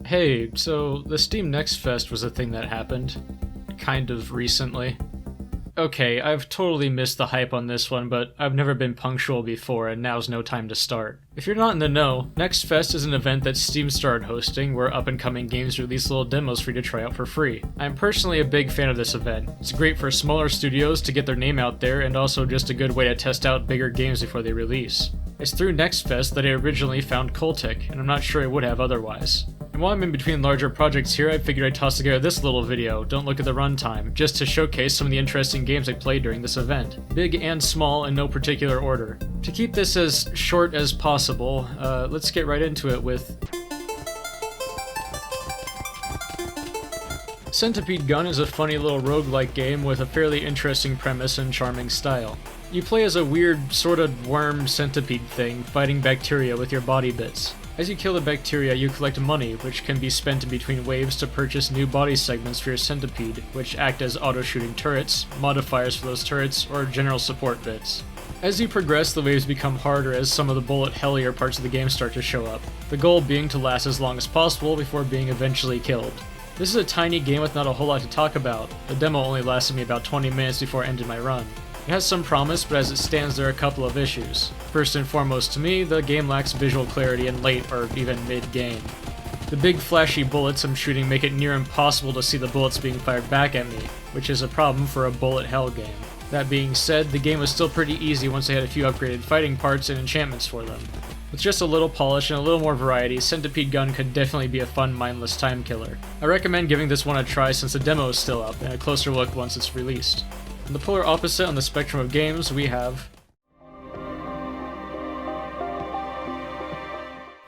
Hey, so the Steam Next Fest was a thing that happened, kind of recently. Okay, I've totally missed the hype on this one, but I've never been punctual before and now's no time to start. If you're not in the know, Next Fest is an event that Steam started hosting where up-and-coming games release little demos for you to try out for free. I'm personally a big fan of this event. It's great for smaller studios to get their name out there and also just a good way to test out bigger games before they release. It's through Next Fest that I originally found Cultic, and I'm not sure I would have otherwise. And while I'm in between larger projects here, I figured I'd toss together this little video, don't look at the runtime, just to showcase some of the interesting games I played during this event, big and small in no particular order. To keep this as short as possible, let's get right into it with Centipede Gun is a funny little roguelike game with a fairly interesting premise and charming style. You play as a weird, sort of worm centipede thing, fighting bacteria with your body bits. As you kill the bacteria, you collect money, which can be spent in between waves to purchase new body segments for your centipede, which act as auto-shooting turrets, modifiers for those turrets, or general support bits. As you progress, the waves become harder as some of the bullet-hellier parts of the game start to show up, the goal being to last as long as possible before being eventually killed. This is a tiny game with not a whole lot to talk about. The demo only lasted me about 20 minutes before I ended my run. It has some promise, but as it stands there are a couple of issues. First and foremost to me, the game lacks visual clarity in late or even mid-game. The big flashy bullets I'm shooting make it near impossible to see the bullets being fired back at me, which is a problem for a bullet hell game. That being said, the game was still pretty easy once I had a few upgraded fighting parts and enchantments for them. With just a little polish and a little more variety, Centipede Gun could definitely be a fun, mindless time killer. I recommend giving this one a try since the demo is still up, and a closer look once it's released. On the polar opposite on the spectrum of games, we have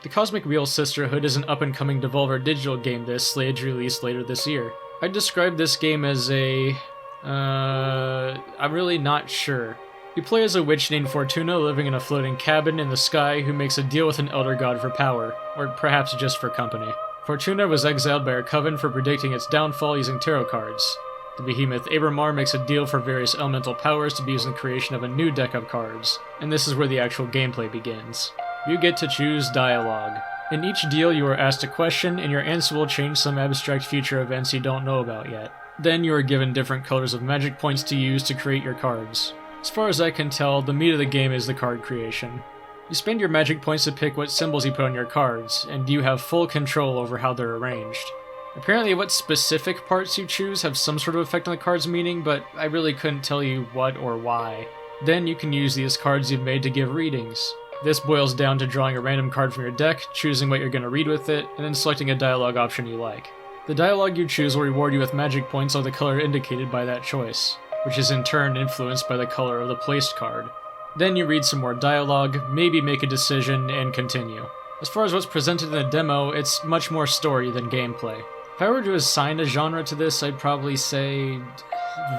The Cosmic Wheel Sisterhood is an up-and-coming Devolver digital game that is slated to release later this year. I'd describe this game as I'm really not sure. You play as a witch named Fortuna living in a floating cabin in the sky who makes a deal with an elder god for power, or perhaps just for company. Fortuna was exiled by her coven for predicting its downfall using tarot cards. The behemoth REMORE makes a deal for various elemental powers to be used in the creation of a new deck of cards, and this is where the actual gameplay begins. You get to choose dialogue. In each deal you are asked a question, and your answer will change some abstract future events you don't know about yet. Then you are given different colors of magic points to use to create your cards. As far as I can tell, the meat of the game is the card creation. You spend your magic points to pick what symbols you put on your cards, and you have full control over how they're arranged. Apparently what specific parts you choose have some sort of effect on the card's meaning, but I really couldn't tell you what or why. Then you can use these cards you've made to give readings. This boils down to drawing a random card from your deck, choosing what you're going to read with it, and then selecting a dialogue option you like. The dialogue you choose will reward you with magic points of the color indicated by that choice, which is in turn influenced by the color of the placed card. Then you read some more dialogue, maybe make a decision, and continue. As far as what's presented in the demo, it's much more story than gameplay. If I were to assign a genre to this, I'd probably say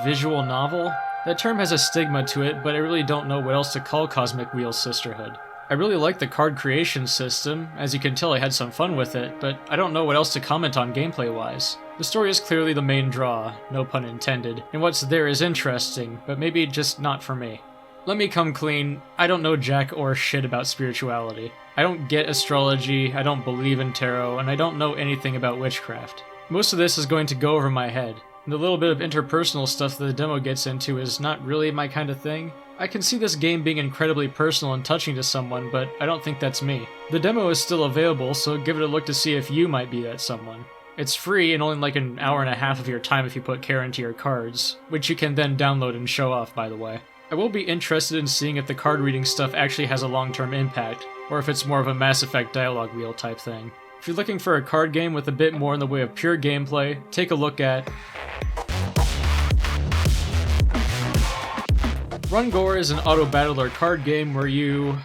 visual novel. That term has a stigma to it, but I really don't know what else to call Cosmic Wheel Sisterhood. I really like the card creation system, as you can tell I had some fun with it, but I don't know what else to comment on gameplay-wise. The story is clearly the main draw, no pun intended, and what's there is interesting, but maybe just not for me. Let me come clean, I don't know jack or shit about spirituality. I don't get astrology, I don't believe in tarot, and I don't know anything about witchcraft. Most of this is going to go over my head, and the little bit of interpersonal stuff that the demo gets into is not really my kind of thing. I can see this game being incredibly personal and touching to someone, but I don't think that's me. The demo is still available, so give it a look to see if you might be that someone. It's free and only like an hour and a half of your time if you put care into your cards, which you can then download and show off, by the way. I will be interested in seeing if the card reading stuff actually has a long-term impact, or if it's more of a Mass Effect dialogue wheel type thing. If you're looking for a card game with a bit more in the way of pure gameplay, take a look at Rungore is an auto-battler card game where you...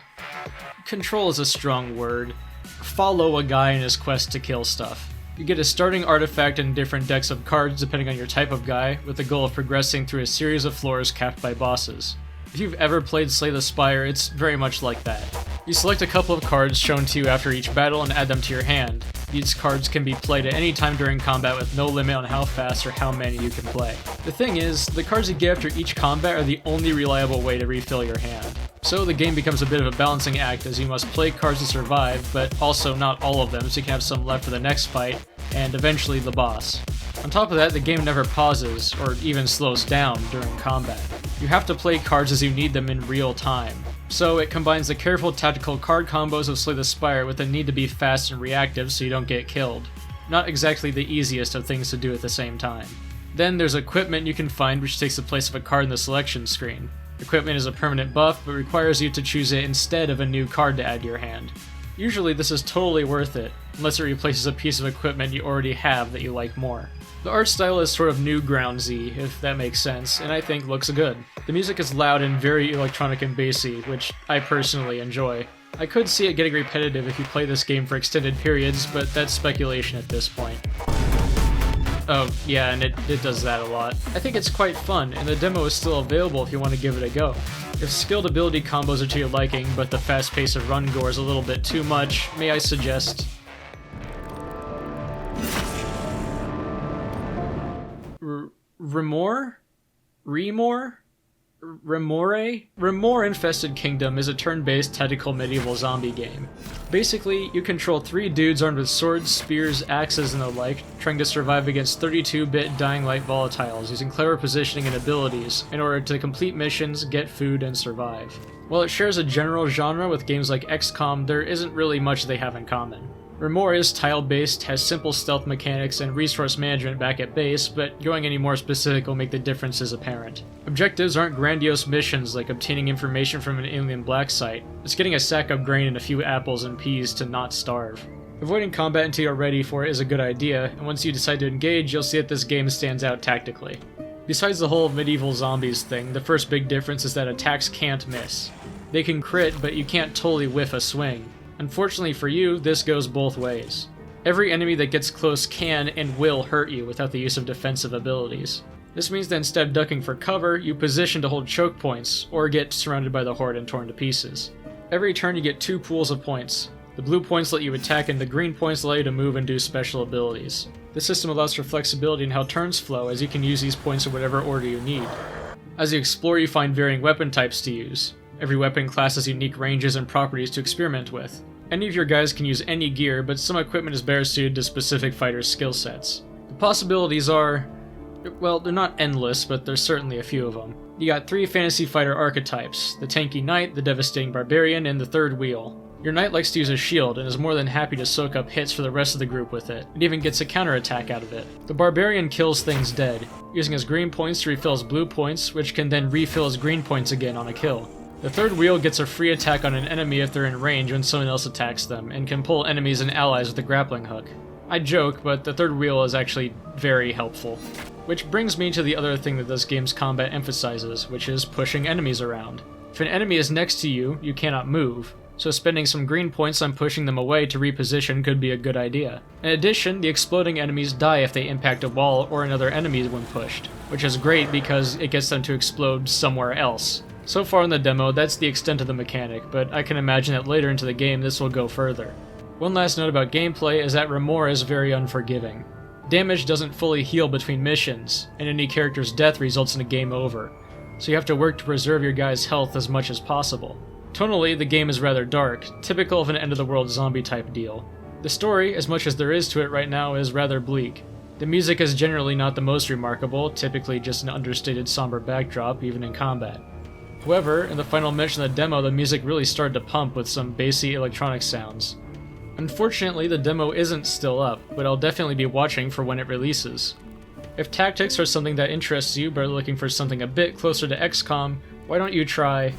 control is a strong word. Follow a guy in his quest to kill stuff. You get a starting artifact and different decks of cards depending on your type of guy, with the goal of progressing through a series of floors capped by bosses. If you've ever played Slay the Spire, it's very much like that. You select a couple of cards shown to you after each battle and add them to your hand. These cards can be played at any time during combat with no limit on how fast or how many you can play. The thing is, the cards you get after each combat are the only reliable way to refill your hand. So the game becomes a bit of a balancing act as you must play cards to survive, but also not all of them so you can have some left for the next fight, and eventually the boss. On top of that, the game never pauses, or even slows down during combat. You have to play cards as you need them in real time. So it combines the careful tactical card combos of Slay the Spire with the need to be fast and reactive so you don't get killed. Not exactly the easiest of things to do at the same time. Then there's equipment you can find which takes the place of a card in the selection screen. Equipment is a permanent buff, but requires you to choose it instead of a new card to add to your hand. Usually this is totally worth it, unless it replaces a piece of equipment you already have that you like more. The art style is sort of Newgroundsy, if that makes sense, and I think looks good. The music is loud and very electronic and bassy, which I personally enjoy. I could see it getting repetitive if you play this game for extended periods, but that's speculation at this point. Oh, yeah, and it does that a lot. I think it's quite fun, and the demo is still available if you want to give it a go. If skilled ability combos are to your liking, but the fast pace of Rungore is a little bit too much, may I suggest... REMORE? REMORE Infested Kingdom is a turn-based tactical medieval zombie game. Basically, you control 3 dudes armed with swords, spears, axes, and the like, trying to survive against 32-bit dying light volatiles using clever positioning and abilities in order to complete missions, get food, and survive. While it shares a general genre with games like XCOM, there isn't really much they have in common. REMORE is tile-based, has simple stealth mechanics and resource management back at base, but going any more specific will make the differences apparent. Objectives aren't grandiose missions like obtaining information from an alien black site. It's getting a sack of grain and a few apples and peas to not starve. Avoiding combat until you're ready for it is a good idea, and once you decide to engage, you'll see that this game stands out tactically. Besides the whole medieval zombies thing, the first big difference is that attacks can't miss. They can crit, but you can't totally whiff a swing. Unfortunately for you, this goes both ways. Every enemy that gets close can and will hurt you without the use of defensive abilities. This means that instead of ducking for cover, you position to hold choke points, or get surrounded by the horde and torn to pieces. Every turn you get 2 pools of points. The blue points let you attack and the green points allow you to move and do special abilities. This system allows for flexibility in how turns flow, as you can use these points in whatever order you need. As you explore, you find varying weapon types to use. Every weapon class has unique ranges and properties to experiment with. Any of your guys can use any gear, but some equipment is better suited to specific fighters' skill sets. The possibilities are... well, they're not endless, but there's certainly a few of them. You got 3 fantasy fighter archetypes, the tanky knight, the devastating barbarian, and the third wheel. Your knight likes to use a shield, and is more than happy to soak up hits for the rest of the group with it, and even gets a counterattack out of it. The barbarian kills things dead, using his green points to refill his blue points, which can then refill his green points again on a kill. The third wheel gets a free attack on an enemy if they're in range when someone else attacks them, and can pull enemies and allies with a grappling hook. I joke, but the third wheel is actually very helpful. Which brings me to the other thing that this game's combat emphasizes, which is pushing enemies around. If an enemy is next to you, you cannot move, so spending some green points on pushing them away to reposition could be a good idea. In addition, the exploding enemies die if they impact a wall or another enemy when pushed, which is great because it gets them to explode somewhere else. So far in the demo, that's the extent of the mechanic, but I can imagine that later into the game this will go further. One last note about gameplay is that REMORE is very unforgiving. Damage doesn't fully heal between missions, and any character's death results in a game over, so you have to work to preserve your guy's health as much as possible. Tonally, the game is rather dark, typical of an end-of-the-world zombie type deal. The story, as much as there is to it right now, is rather bleak. The music is generally not the most remarkable, typically just an understated somber backdrop, even in combat. However, in the final mission of the demo, the music really started to pump with some bassy electronic sounds. Unfortunately, the demo isn't still up, but I'll definitely be watching for when it releases. If tactics are something that interests you but are looking for something a bit closer to XCOM, why don't you try...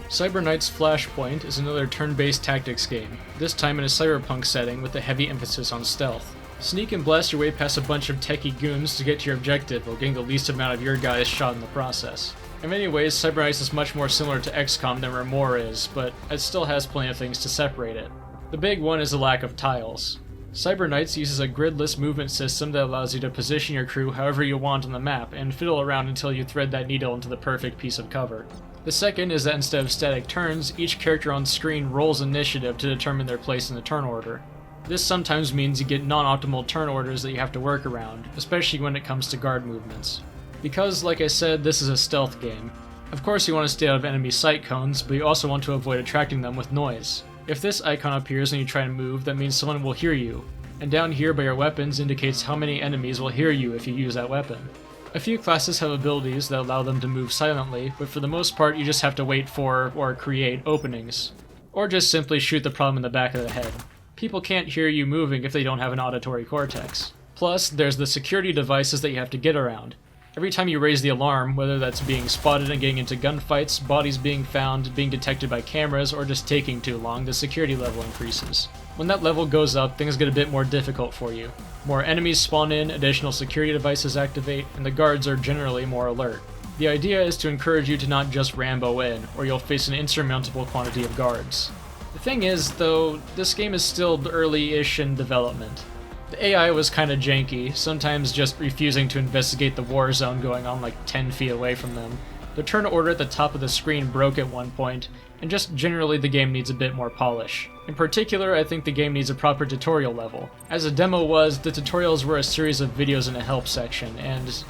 Cybernight's Flashpoint is another turn-based tactics game, this time in a cyberpunk setting with a heavy emphasis on stealth. Sneak and blast your way past a bunch of techie goons to get to your objective while getting the least amount of your guys shot in the process. In many ways, Cyberknights is much more similar to XCOM than REMORE is, but it still has plenty of things to separate it. The big one is the lack of tiles. Cyberknights uses a gridless movement system that allows you to position your crew however you want on the map and fiddle around until you thread that needle into the perfect piece of cover. The second is that instead of static turns, each character on screen rolls initiative to determine their place in the turn order. This sometimes means you get non-optimal turn orders that you have to work around, especially when it comes to guard movements. Because, like I said, this is a stealth game. Of course you want to stay out of enemy sight cones, but you also want to avoid attracting them with noise. If this icon appears and you try and move, that means someone will hear you, and down here by your weapons indicates how many enemies will hear you if you use that weapon. A few classes have abilities that allow them to move silently, but for the most part you just have to wait for, or create, openings. Or just simply shoot the problem in the back of the head. People can't hear you moving if they don't have an auditory cortex. Plus, there's the security devices that you have to get around. Every time you raise the alarm, whether that's being spotted and getting into gunfights, bodies being found, being detected by cameras, or just taking too long, the security level increases. When that level goes up, things get a bit more difficult for you. More enemies spawn in, additional security devices activate, and the guards are generally more alert. The idea is to encourage you to not just Rambo in, or you'll face an insurmountable quantity of guards. The thing is, though, this game is still early-ish in development. The AI was kinda janky, sometimes just refusing to investigate the war zone going on like 10 feet away from them. The turn order at the top of the screen broke at one point, and just generally the game needs a bit more polish. In particular, I think the game needs a proper tutorial level. As a demo was, the tutorials were a series of videos in a help section, and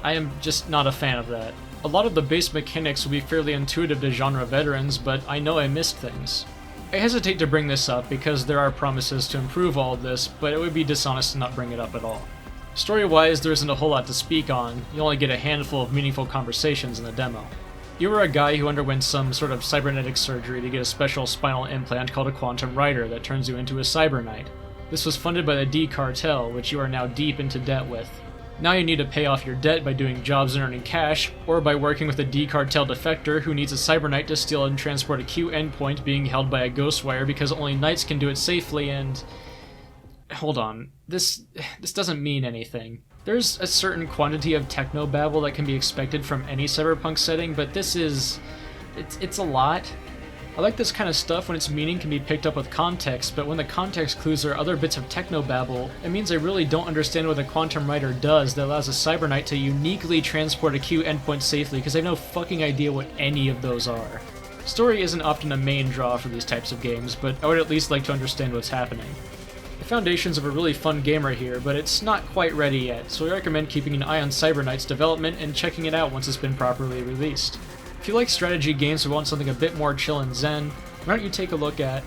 I am just not a fan of that. A lot of the base mechanics will be fairly intuitive to genre veterans, but I know I missed things. I hesitate to bring this up because there are promises to improve all of this, but it would be dishonest to not bring it up at all. Story-wise, there isn't a whole lot to speak on, you only get a handful of meaningful conversations in the demo. You are a guy who underwent some sort of cybernetic surgery to get a special spinal implant called a quantum rider that turns you into a cyber knight. This was funded by the D cartel, which you are now deep into debt with. Now you need to pay off your debt by doing jobs and earning cash, or by working with a D cartel defector who needs a cyber knight to steal and transport a Q endpoint being held by a ghostwire because only knights can do it safely and... Hold on, this doesn't mean anything. There's a certain quantity of technobabble that can be expected from any cyberpunk setting, but this is... it's a lot. I like this kind of stuff when its meaning can be picked up with context, but when the context clues are other bits of technobabble, it means I really don't understand what the Quantum Rider does that allows a Cyber Knight to uniquely transport a Q endpoint safely, because I have no fucking idea what any of those are. Story isn't often a main draw for these types of games, but I would at least like to understand what's happening. The foundations of a really fun game are here, but it's not quite ready yet, so I recommend keeping an eye on Cyber Knight's development and checking it out once it's been properly released. If you like strategy games or want something a bit more chill and zen, why don't you take a look at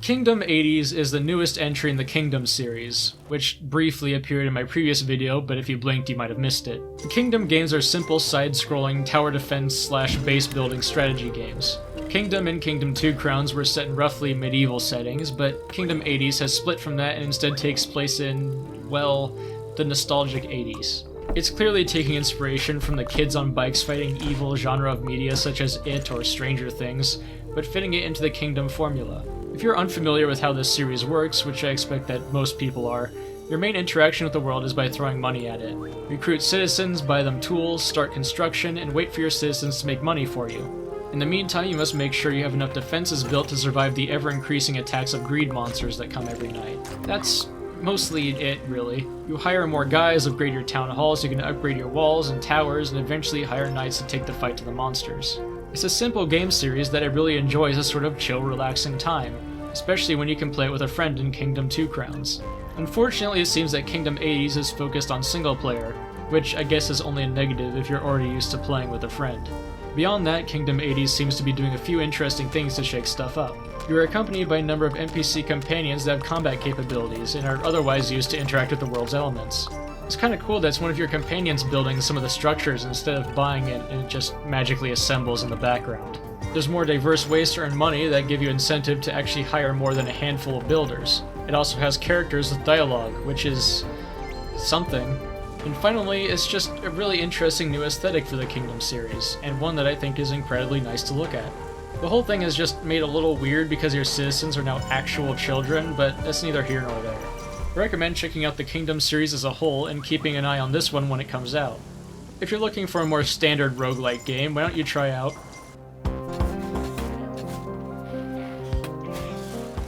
Kingdom 80s is the newest entry in the Kingdom series, which briefly appeared in my previous video, but if you blinked you might have missed it. The Kingdom games are simple side-scrolling tower defense / base building strategy games. Kingdom and Kingdom 2 Crowns were set in roughly medieval settings, but Kingdom 80s has split from that and instead takes place in, well, the nostalgic 80s. It's clearly taking inspiration from the kids on bikes fighting evil genre of media such as It or Stranger Things, but fitting it into the Kingdom formula. If you're unfamiliar with how this series works, which I expect that most people are, your main interaction with the world is by throwing money at it. Recruit citizens, buy them tools, start construction, and wait for your citizens to make money for you. In the meantime, you must make sure you have enough defenses built to survive the ever-increasing attacks of greed monsters that come every night. That's mostly it, really. You hire more guys, upgrade your town halls, you can upgrade your walls and towers, and eventually hire knights to take the fight to the monsters. It's a simple game series that I really enjoy as a sort of chill, relaxing time, especially when you can play it with a friend in Kingdom 2 Crowns. Unfortunately, it seems that Kingdom 80s is focused on single player, which I guess is only a negative if you're already used to playing with a friend. Beyond that, Kingdom 80s seems to be doing a few interesting things to shake stuff up. You are accompanied by a number of NPC companions that have combat capabilities and are otherwise used to interact with the world's elements. It's kinda cool that it's one of your companions building some of the structures instead of buying it and it just magically assembles in the background. There's more diverse ways to earn money that give you incentive to actually hire more than a handful of builders. It also has characters with dialogue, which is something. And finally, it's just a really interesting new aesthetic for the Kingdom series, and one that I think is incredibly nice to look at. The whole thing is just made a little weird because your citizens are now actual children, but that's neither here nor there. I recommend checking out the Kingdom series as a whole and keeping an eye on this one when it comes out. If you're looking for a more standard roguelike game, why don't you try out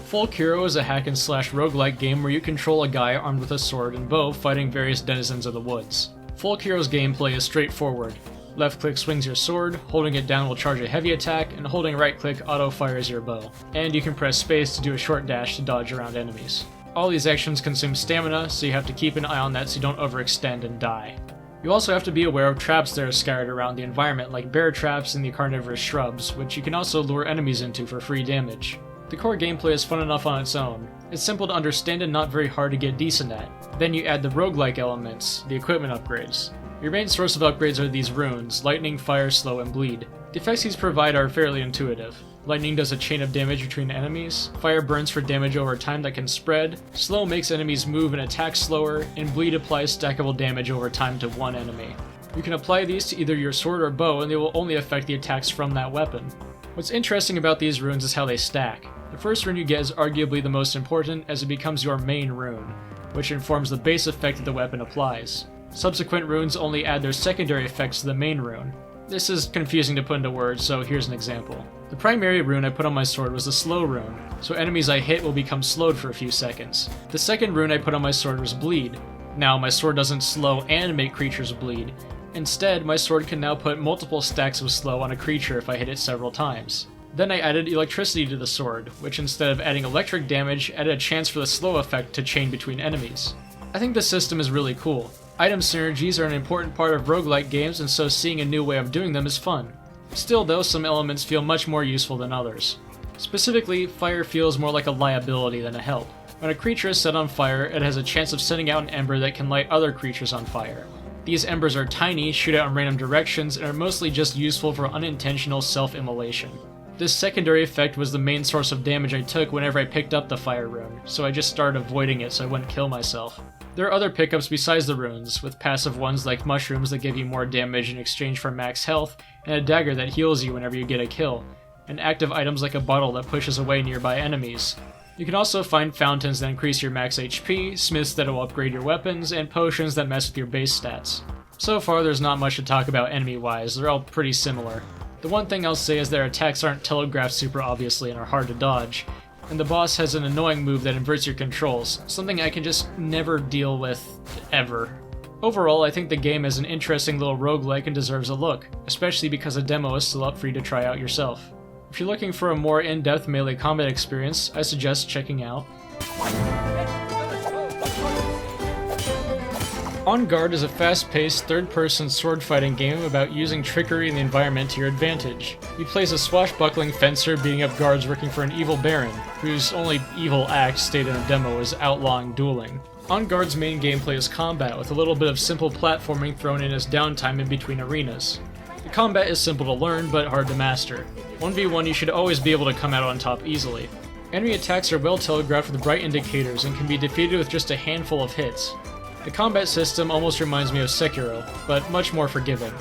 Folk Hero is a hack-and-slash roguelike game where you control a guy armed with a sword and bow fighting various denizens of the woods. Folk Hero's gameplay is straightforward. Left-click swings your sword, holding it down will charge a heavy attack, and holding right-click auto-fires your bow. And you can press space to do a short dash to dodge around enemies. All these actions consume stamina, so you have to keep an eye on that so you don't overextend and die. You also have to be aware of traps that are scattered around the environment, like bear traps and the carnivorous shrubs, which you can also lure enemies into for free damage. The core gameplay is fun enough on its own. It's simple to understand and not very hard to get decent at. Then you add the roguelike elements, the equipment upgrades. Your main source of upgrades are these runes: lightning, fire, slow, and bleed. The effects these provide are fairly intuitive. Lightning does a chain of damage between enemies, fire burns for damage over time that can spread, slow makes enemies move and attack slower, and bleed applies stackable damage over time to one enemy. You can apply these to either your sword or bow and they will only affect the attacks from that weapon. What's interesting about these runes is how they stack. The first rune you get is arguably the most important as it becomes your main rune, which informs the base effect that the weapon applies. Subsequent runes only add their secondary effects to the main rune. This is confusing to put into words, so here's an example. The primary rune I put on my sword was the slow rune, so enemies I hit will become slowed for a few seconds. The second rune I put on my sword was bleed. Now my sword doesn't slow and make creatures bleed. Instead, my sword can now put multiple stacks of slow on a creature if I hit it several times. Then I added electricity to the sword, which instead of adding electric damage, added a chance for the slow effect to chain between enemies. I think the system is really cool. Item synergies are an important part of roguelike games, and so seeing a new way of doing them is fun. Still though, some elements feel much more useful than others. Specifically, fire feels more like a liability than a help. When a creature is set on fire, it has a chance of sending out an ember that can light other creatures on fire. These embers are tiny, shoot out in random directions, and are mostly just useful for unintentional self-immolation. This secondary effect was the main source of damage I took whenever I picked up the fire rune, so I just started avoiding it so I wouldn't kill myself. There are other pickups besides the runes, with passive ones like mushrooms that give you more damage in exchange for max health, and a dagger that heals you whenever you get a kill, and active items like a bottle that pushes away nearby enemies. You can also find fountains that increase your max HP, smiths that will upgrade your weapons, and potions that mess with your base stats. So far there's not much to talk about enemy-wise, they're all pretty similar. The one thing I'll say is their attacks aren't telegraphed super obviously and are hard to dodge, and the boss has an annoying move that inverts your controls, something I can just never deal with, ever. Overall, I think the game is an interesting little roguelike and deserves a look, especially because a demo is still up for you to try out yourself. If you're looking for a more in-depth melee combat experience, I suggest checking out Garde is a fast-paced, third-person sword-fighting game about using trickery in the environment to your advantage. You play as a swashbuckling fencer beating up guards working for an evil baron, whose only evil act stated in the demo is outlawing dueling. Garde's main gameplay is combat, with a little bit of simple platforming thrown in as downtime in between arenas. The combat is simple to learn, but hard to master. 1v1 you should always be able to come out on top easily. Enemy attacks are well telegraphed with bright indicators and can be defeated with just a handful of hits. The combat system almost reminds me of Sekiro, but much more forgiving.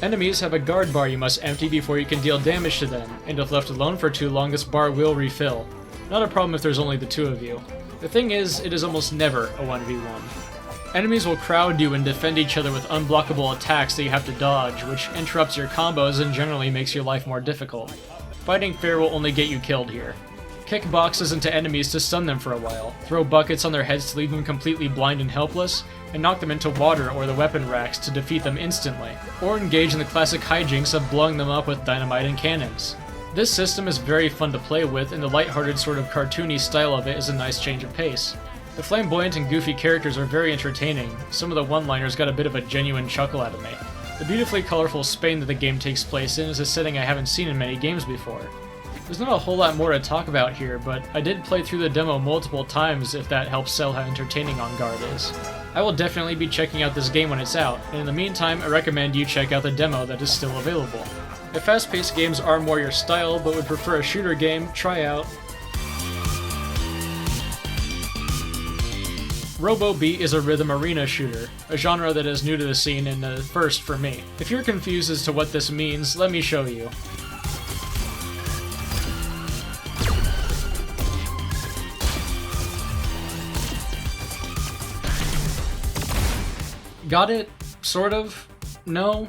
Enemies have a guard bar you must empty before you can deal damage to them, and if left alone for too long this bar will refill. Not a problem if there's only the two of you. The thing is, it is almost never a 1v1. Enemies will crowd you and defend each other with unblockable attacks that you have to dodge, which interrupts your combos and generally makes your life more difficult. Fighting fair will only get you killed here. Kick boxes into enemies to stun them for a while, throw buckets on their heads to leave them completely blind and helpless, and knock them into water or the weapon racks to defeat them instantly, or engage in the classic hijinks of blowing them up with dynamite and cannons. This system is very fun to play with, and the lighthearted sort of cartoony style of it is a nice change of pace. The flamboyant and goofy characters are very entertaining, some of the one-liners got a bit of a genuine chuckle out of me. The beautifully colorful Spain that the game takes place in is a setting I haven't seen in many games before. There's not a whole lot more to talk about here, but I did play through the demo multiple times if that helps sell how entertaining Garde is. I will definitely be checking out this game when it's out, and in the meantime I recommend you check out the demo that is still available. If fast-paced games are more your style but would prefer a shooter game, try out ROBOBEAT is a rhythm arena shooter, a genre that is new to the scene and a first for me. If you're confused as to what this means, let me show you. Got it? Sort of? No?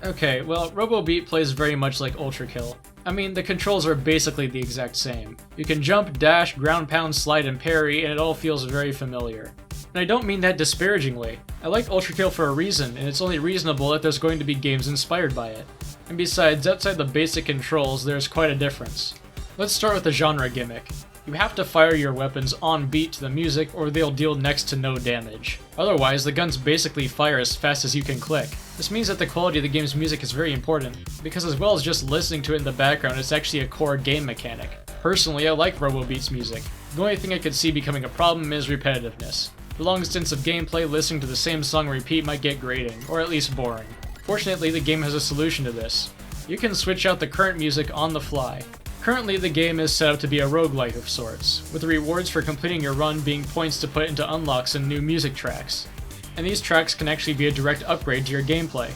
Okay, well, ROBOBEAT plays very much like Ultra Kill. I mean, the controls are basically the exact same. You can jump, dash, ground pound, slide, and parry, and it all feels very familiar. And I don't mean that disparagingly. I like Ultra Kill for a reason, and it's only reasonable that there's going to be games inspired by it. And besides, outside the basic controls, there's quite a difference. Let's start with the genre gimmick. You have to fire your weapons on beat to the music or they'll deal next to no damage. Otherwise, the guns basically fire as fast as you can click. This means that the quality of the game's music is very important, because as well as just listening to it in the background, it's actually a core game mechanic. Personally, I like ROBOBEAT's music. The only thing I could see becoming a problem is repetitiveness. For long stints of gameplay, listening to the same song repeat might get grating, or at least boring. Fortunately, the game has a solution to this. You can switch out the current music on the fly. Currently, the game is set up to be a roguelike of sorts, with the rewards for completing your run being points to put into unlocks and new music tracks. And these tracks can actually be a direct upgrade to your gameplay.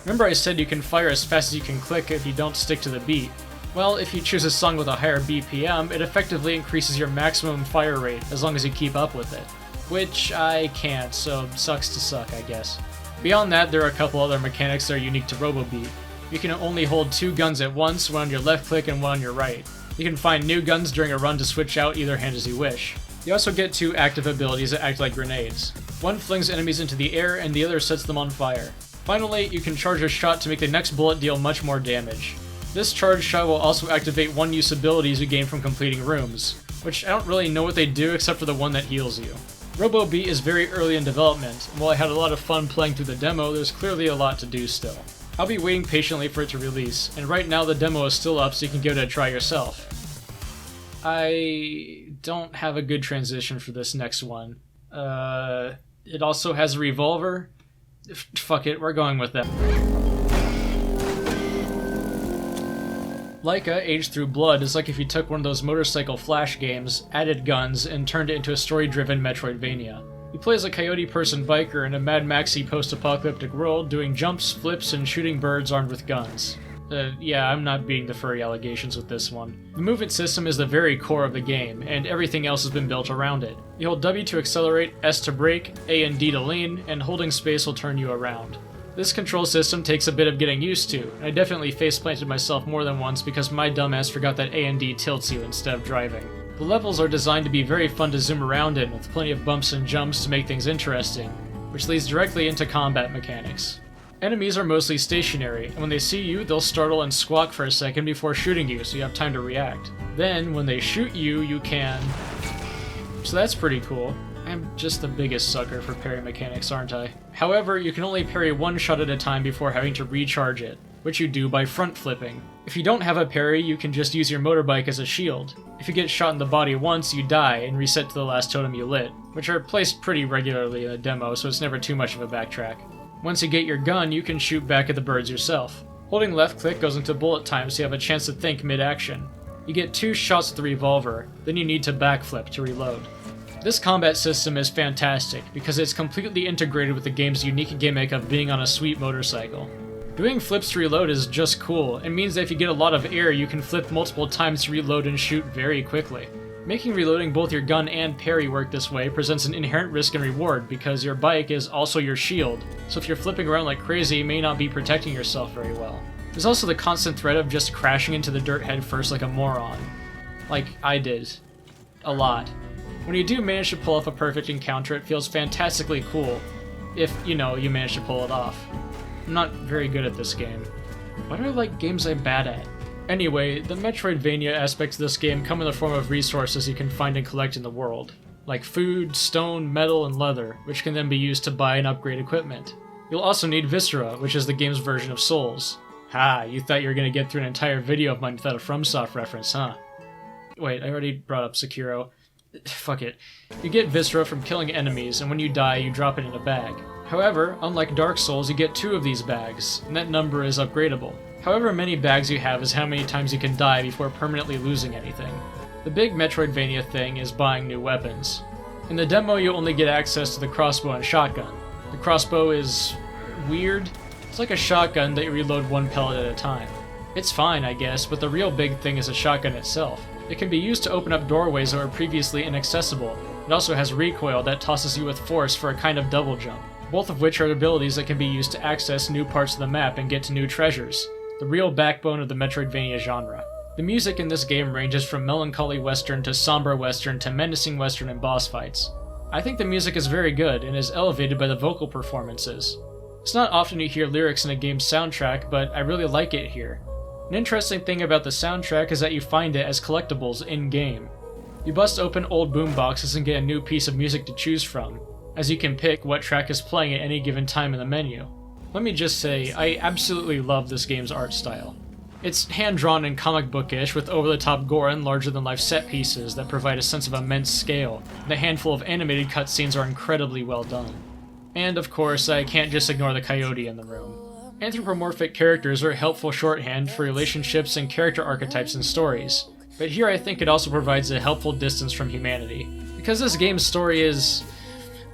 Remember I said you can fire as fast as you can click if you don't stick to the beat? Well, if you choose a song with a higher BPM, it effectively increases your maximum fire rate as long as you keep up with it. Which I can't, so sucks to suck, I guess. Beyond that, there are a couple other mechanics that are unique to ROBOBEAT. You can only hold 2 guns at once, one on your left click and one on your right. You can find new guns during a run to switch out either hand as you wish. You also get 2 active abilities that act like grenades. One flings enemies into the air and the other sets them on fire. Finally, you can charge a shot to make the next bullet deal much more damage. This charge shot will also activate one-use abilities you gain from completing rooms, which I don't really know what they do except for the one that heals you. ROBOBEAT is very early in development, and while I had a lot of fun playing through the demo, there's clearly a lot to do still. I'll be waiting patiently for it to release, and right now the demo is still up so you can give it a try yourself. I don't have a good transition for this next one. It also has a revolver. Fuck it, we're going with that. LAIKA, Aged Through Blood, is like if you took one of those motorcycle flash games, added guns, and turned it into a story-driven Metroidvania. You play as a coyote person biker in a Mad Maxy post-apocalyptic world, doing jumps, flips, and shooting birds armed with guns. Yeah, I'm not beating the furry allegations with this one. The movement system is the very core of the game, and everything else has been built around it. You hold W to accelerate, S to brake, A and D to lean, and holding space will turn you around. This control system takes a bit of getting used to, and I definitely faceplanted myself more than once because my dumbass forgot that A and D tilts you instead of driving. The levels are designed to be very fun to zoom around in, with plenty of bumps and jumps to make things interesting, which leads directly into combat mechanics. Enemies are mostly stationary, and when they see you, they'll startle and squawk for a second before shooting you, so you have time to react. Then, when they shoot you, you can... So that's pretty cool. I'm just the biggest sucker for parry mechanics, aren't I? However, you can only parry one shot at a time before having to recharge it, which you do by front flipping. If you don't have a parry, you can just use your motorbike as a shield. If you get shot in the body once, you die and reset to the last totem you lit, which are placed pretty regularly in the demo, so it's never too much of a backtrack. Once you get your gun, you can shoot back at the birds yourself. Holding left click goes into bullet time so you have a chance to think mid-action. You get 2 shots with the revolver, then you need to backflip to reload. This combat system is fantastic because it's completely integrated with the game's unique gimmick of being on a sweet motorcycle. Doing flips to reload is just cool, and means that if you get a lot of air, you can flip multiple times to reload and shoot very quickly. Making reloading both your gun and parry work this way presents an inherent risk and reward because your bike is also your shield, so if you're flipping around like crazy, you may not be protecting yourself very well. There's also the constant threat of just crashing into the dirt head first like a moron. Like I did. A lot. When you do manage to pull off a perfect encounter, it feels fantastically cool, if, you manage to pull it off. I'm not very good at this game. Why do I like games I'm bad at? Anyway, the Metroidvania aspects of this game come in the form of resources you can find and collect in the world, like food, stone, metal, and leather, which can then be used to buy and upgrade equipment. You'll also need Viscera, which is the game's version of Souls. Ha, you thought you were going to get through an entire video of mine without a FromSoft reference, huh? Wait, I already brought up Sekiro. Fuck it. You get Viscera from killing enemies, and when you die, you drop it in a bag. However, unlike Dark Souls, you get 2 of these bags, and that number is upgradable. However many bags you have is how many times you can die before permanently losing anything. The big Metroidvania thing is buying new weapons. In the demo, you only get access to the crossbow and shotgun. The crossbow is... weird. It's like a shotgun that you reload 1 pellet at a time. It's fine, I guess, but the real big thing is the shotgun itself. It can be used to open up doorways that were previously inaccessible. It also has recoil that tosses you with force for a kind of double jump, both of which are abilities that can be used to access new parts of the map and get to new treasures, the real backbone of the Metroidvania genre. The music in this game ranges from melancholy western to somber western to menacing western and boss fights. I think the music is very good and is elevated by the vocal performances. It's not often you hear lyrics in a game's soundtrack, but I really like it here. An interesting thing about the soundtrack is that you find it as collectibles in-game. You bust open old boomboxes and get a new piece of music to choose from, as you can pick what track is playing at any given time in the menu. Let me just say, I absolutely love this game's art style. It's hand-drawn and comic bookish with over-the-top gore and larger-than-life set pieces that provide a sense of immense scale, and a handful of animated cutscenes are incredibly well done. And of course, I can't just ignore the coyote in the room. Anthropomorphic characters are helpful shorthand for relationships and character archetypes in stories, but here I think it also provides a helpful distance from humanity, because this game's story is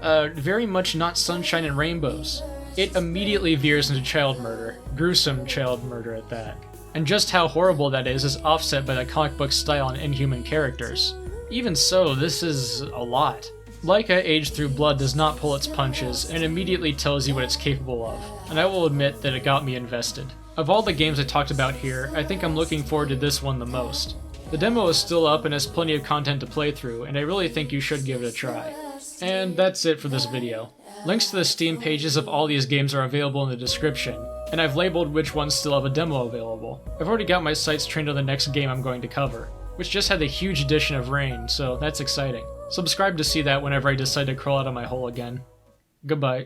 very much not sunshine and rainbows. It immediately veers into child murder, gruesome child murder at that. And just how horrible that is offset by the comic book style and inhuman characters. Even so, this is a lot. LAIKA aged through blood does not pull its punches, and immediately tells you what it's capable of, and I will admit that it got me invested. Of all the games I talked about here, I think I'm looking forward to this one the most. The demo is still up and has plenty of content to play through, and I really think you should give it a try. And that's it for this video. Links to the Steam pages of all these games are available in the description, and I've labeled which ones still have a demo available. I've already got my sights trained on the next game I'm going to cover, which just had the huge addition of rain, so that's exciting. Subscribe to see that whenever I decide to crawl out of my hole again. Goodbye.